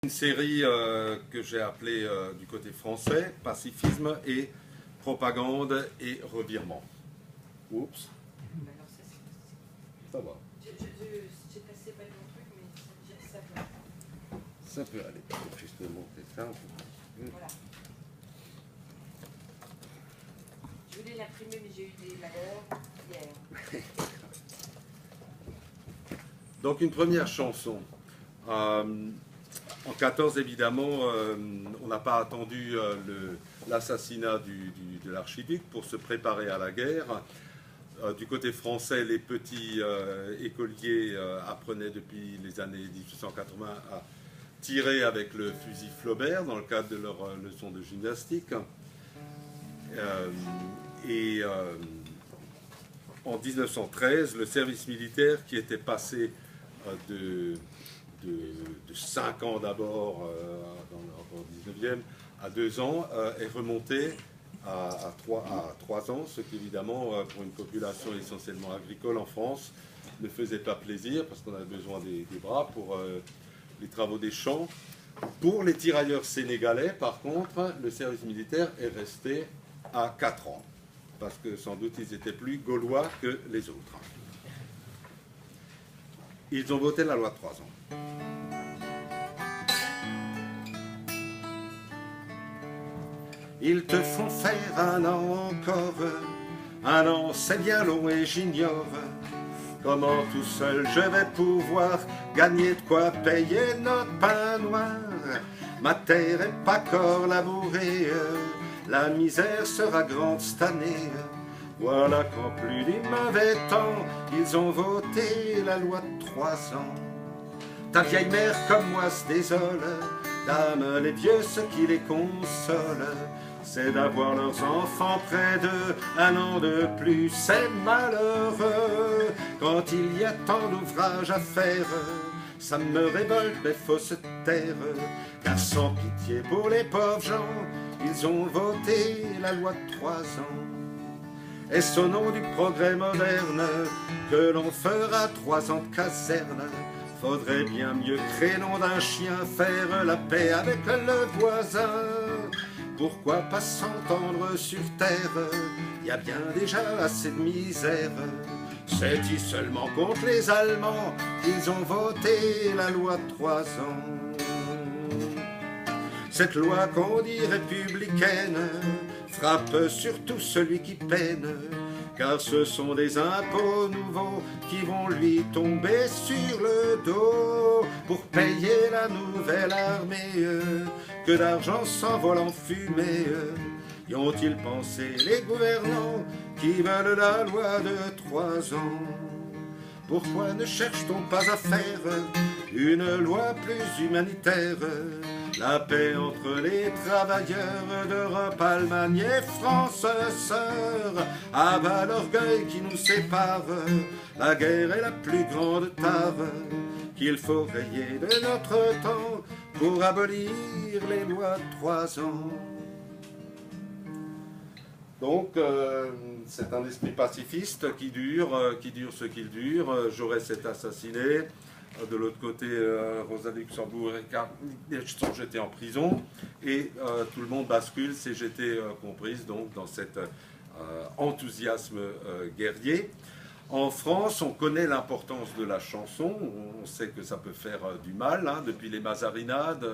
Une série que j'ai appelée du côté français, pacifisme et propagande et revirement. Oups. Ça va. J'ai passé pas mon truc, mais ça va. Ça peut aller. Je vais juste monter ça. Voilà. Je voulais l'imprimer, mais j'ai eu des malheurs hier. Donc une première chanson. En 14, évidemment, on n'a pas attendu l'assassinat de l'archiduc pour se préparer à la guerre. Du côté français, les petits écoliers apprenaient depuis les années 1880 à tirer avec le fusil Flaubert dans le cadre de leur leçon de gymnastique. En 1913, le service militaire qui était passé de 5 ans d'abord dans le 19e à 2 ans est remonté à 3 ans, ce qui évidemment pour une population essentiellement agricole en France ne faisait pas plaisir parce qu'on avait besoin des bras pour les travaux des champs. Pour les tirailleurs sénégalais, par contre, le service militaire est resté à 4 ans parce que sans doute ils étaient plus gaulois que les autres. Ils ont voté la loi de 3 ans. Ils te font faire 1 an encore, 1 an c'est bien long et j'ignore comment tout seul je vais pouvoir gagner de quoi payer notre pain noir. Ma terre est pas encore labourée, la misère sera grande cette année. Voilà qu'en plus du mauvais temps, ils ont voté la loi de 3 ans. Ta vieille mère comme moi se désole, dame les vieux ce qui les console, c'est d'avoir leurs enfants près d'eux 1 an de plus, c'est malheureux. Quand il y a tant d'ouvrages à faire, ça me révolte, mais faut se taire, car sans pitié pour les pauvres gens, ils ont voté la loi de 3 ans. Est-ce au nom du progrès moderne que l'on fera 3 ans de caserne? Faudrait bien mieux créer nom d'un chien, faire la paix avec le voisin. Pourquoi pas s'entendre sur terre? Y a bien déjà assez de misère. C'est-il seulement contre les Allemands qu'ils ont voté la loi de 3 ans? Cette loi qu'on dit républicaine frappe surtout celui qui peine, car ce sont des impôts nouveaux qui vont lui tomber sur le dos pour payer la nouvelle armée. Que d'argent s'envole en fumée. Y ont-ils pensé les gouvernants qui veulent la loi de 3 ans? Pourquoi ne cherche-t-on pas à faire une loi plus humanitaire? La paix entre les travailleurs d'Europe, Allemagne et France sœur. À bas l'orgueil qui nous sépare, la guerre est la plus grande tare qu'il faut rayer de notre temps pour abolir les lois de 3 ans. Donc, c'est un esprit pacifiste qui dure ce qu'il dure. Jaurès est assassiné. De l'autre côté, Rosa Luxembourg et Karl sont jetés en prison. Et tout le monde bascule, CGT comprise, donc, dans cet enthousiasme guerrier. En France, on connaît l'importance de la chanson. On sait que ça peut faire du mal, hein, depuis les Mazarinades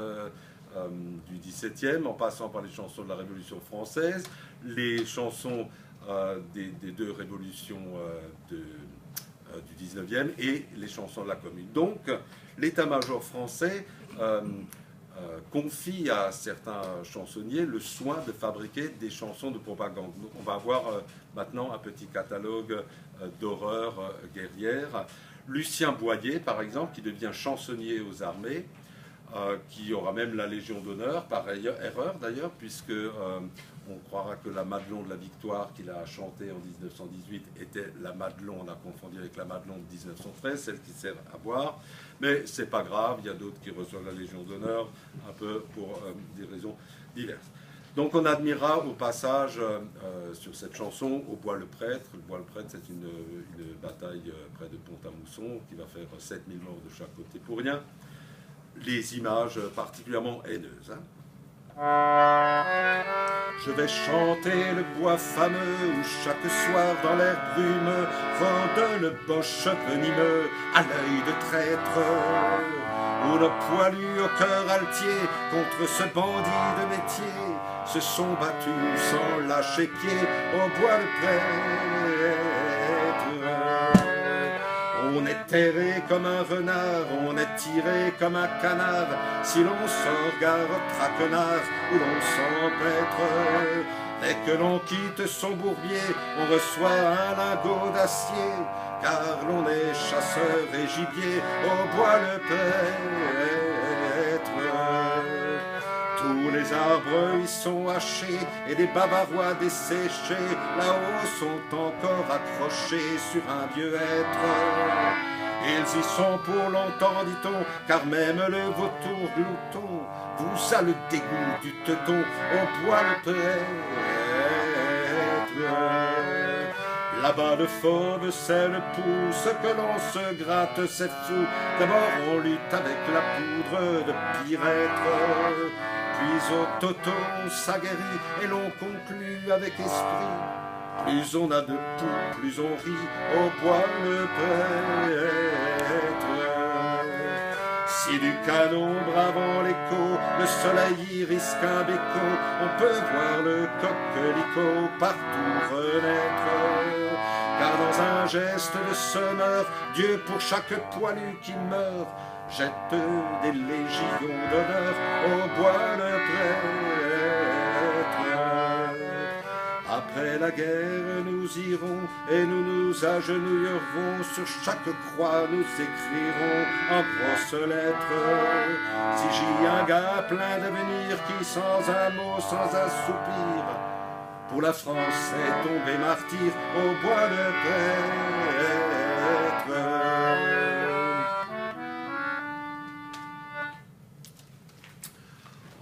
du XVIIe, en passant par les chansons de la Révolution française, les chansons des 2 révolutions du 19e et les chansons de la Commune. Donc, l'état-major français confie à certains chansonniers le soin de fabriquer des chansons de propagande. On va voir maintenant un petit catalogue d'horreurs guerrières. Lucien Boyer, par exemple, qui devient chansonnier aux armées, qui aura même la Légion d'honneur, par erreur d'ailleurs, puisque on croira que la Madelon de la Victoire qu'il a chantée en 1918 était la Madelon, on a confondu avec la Madelon de 1913, celle qui sert à boire. Mais c'est pas grave, il y a d'autres qui reçoivent la Légion d'honneur, un peu pour des raisons diverses. Donc on admirera au passage sur cette chanson Au bois le prêtre. Le bois le prêtre, c'est une bataille près de Pont-à-Mousson qui va faire 7000 morts de chaque côté pour rien. les images particulièrement haineuses. Hein. Je vais chanter le bois fameux où chaque soir dans l'air brumeux rôde le boche venimeux à l'œil de traître, où nos poilus au cœur altier contre ce bandit de métier se sont battus sans lâcher pied au bois de prêtre. On est terré comme un renard, on est tiré comme un canard, si l'on se regarde traquenard ou l'on s'empêtre. Dès que l'on quitte son bourbier, on reçoit un lingot d'acier, car l'on est chasseur et gibier au bois le prêtre. Tous les arbres y sont hachés et les bavarois desséchés là-haut sont encore accrochés sur un vieux être. Ils y sont pour longtemps, dit-on, car même le vautour glouton vous a le dégoût du teuton au bois le prêtre. Là-bas le fauve c'est le pouce que l'on se gratte, c'est fou. D'abord on lutte avec la poudre de pyrètre, puis au toto on s'aguerrit et l'on conclut avec esprit. Plus on a de poux, plus on rit au bois le prêtre. Si du canon bravant l'écho, le soleil y risque un béco, on peut voir le coquelicot partout renaître. Car dans un geste de sonneur, Dieu pour chaque poilu qui meurt jette des légions d'honneur au bois le prêtre. Après la guerre nous irons et nous nous agenouillerons, sur chaque croix nous écrirons en grosses lettres. Si j'y un gars plein d'avenir qui sans un mot, sans un soupir, pour la France est tombé martyr au bois le prêtre.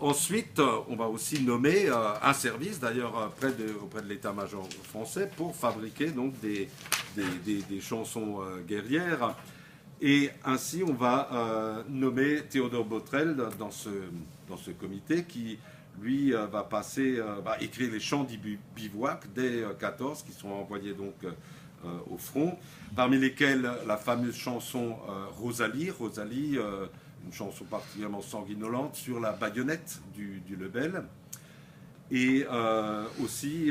Ensuite, on va aussi nommer un service, d'ailleurs auprès de l'état-major français, pour fabriquer donc des chansons guerrières. Et ainsi, on va nommer Théodore Botrel dans ce comité qui, lui, va écrire les chants du bivouac des 14 qui sont envoyés donc au front, parmi lesquels la fameuse chanson Rosalie, une chanson particulièrement sanguinolente sur la baïonnette du Lebel, et aussi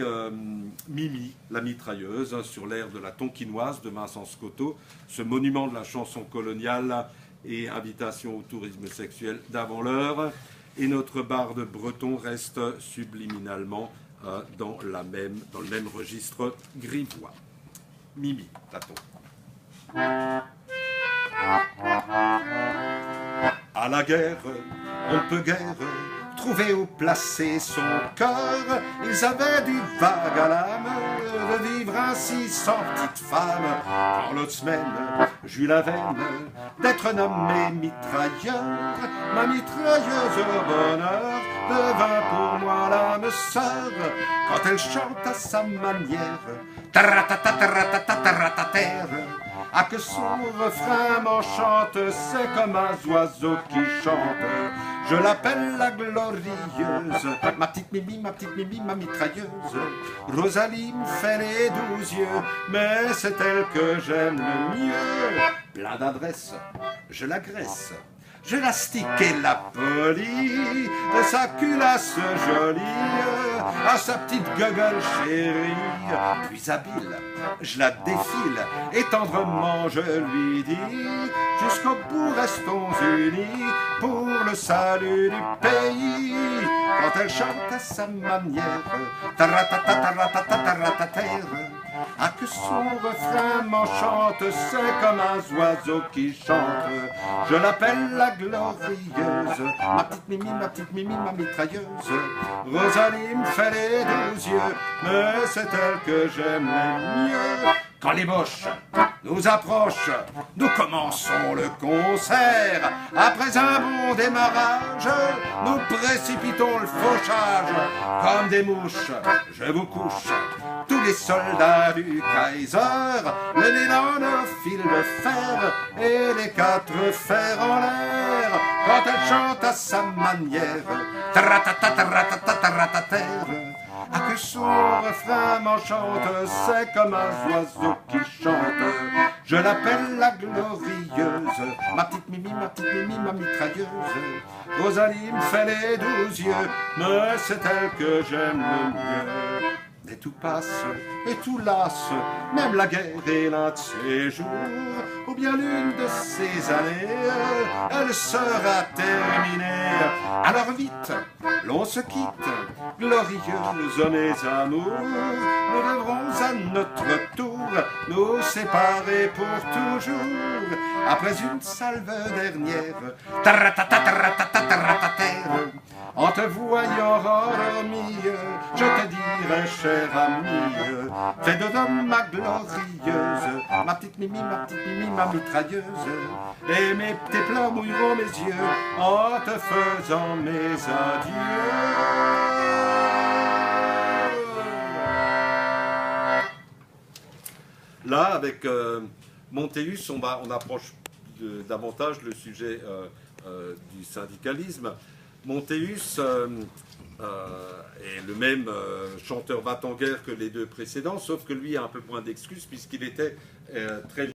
Mimi, la mitrailleuse, sur l'air de la Tonkinoise de Vincent Scotto, ce monument de la chanson coloniale et invitation au tourisme sexuel d'avant l'heure. Et notre barde breton reste subliminalement dans le même registre grivois. Mimi, Platon. À la guerre, on ne peut guère trouver où placer son cœur. Ils avaient du vague à l'âme de vivre ainsi sans petite femme. Quand l'autre semaine, j'eus la veine d'être nommé mitrailleur. Ma mitrailleuse au bonheur devint pour moi l'âme sœur. Quand elle chante à sa manière, taratata taratata taratataire, ah que son refrain m'enchante, c'est comme un oiseau qui chante. Je l'appelle la glorieuse, ma petite Mimi, ma mitrailleuse. Rosalie me fait les 12 yeux, mais c'est elle que j'aime le mieux. Plein d'adresse, je l'agresse, je l'astique et la polie, de sa culasse jolie à sa petite gueule chérie. Puis habile, je la défile et tendrement je lui dis, jusqu'au bout restons unis pour le salut du pays. Quand elle chante à sa manière, taratata taratata taratataire, ah que son refrain m'enchante, c'est comme un oiseau qui chante. Je l'appelle la glorieuse, ma petite Mimi, ma mitrailleuse. Rosalie me fait les 12 yeux, mais c'est elle que j'aime le mieux. Quand les moches nous approchent, nous commençons le concert. Après un bon démarrage, nous précipitons le fauchage. Comme des mouches, je vous couche, tous les soldats du Kaiser, le nez dans nos fils de fer et les 4 fers en l'air. terre quand elle chante à sa manière. Taratata, taratata, tarataterre. Ah, que son refrain m'enchante, c'est comme un oiseau qui chante. Je l'appelle la glorieuse, ma petite Mimi, ma mitrailleuse. Rosalie me fait les 12 yeux, mais c'est elle que j'aime le mieux. Et tout passe, et tout lasse, même la guerre est l'un de ces jours, ou bien l'une de ces années, elle sera terminée. Alors vite, l'on se quitte, glorieuse mes amours, nous devrons à notre tour nous séparer pour toujours, après une salve dernière, taratata, taratata, tarataterre. En te voyant endormi, je te dirai, cher ami, fais de l'homme ma glorieuse, ma petite Mimi, ma mitrailleuse, et tes pleurs mouilleront mes yeux en te faisant mes adieux. Là, avec Montéus, on approche davantage le sujet du syndicalisme. Montéus est le même chanteur va-t-en-guerre que les deux précédents, sauf que lui a un peu moins d'excuses puisqu'il était très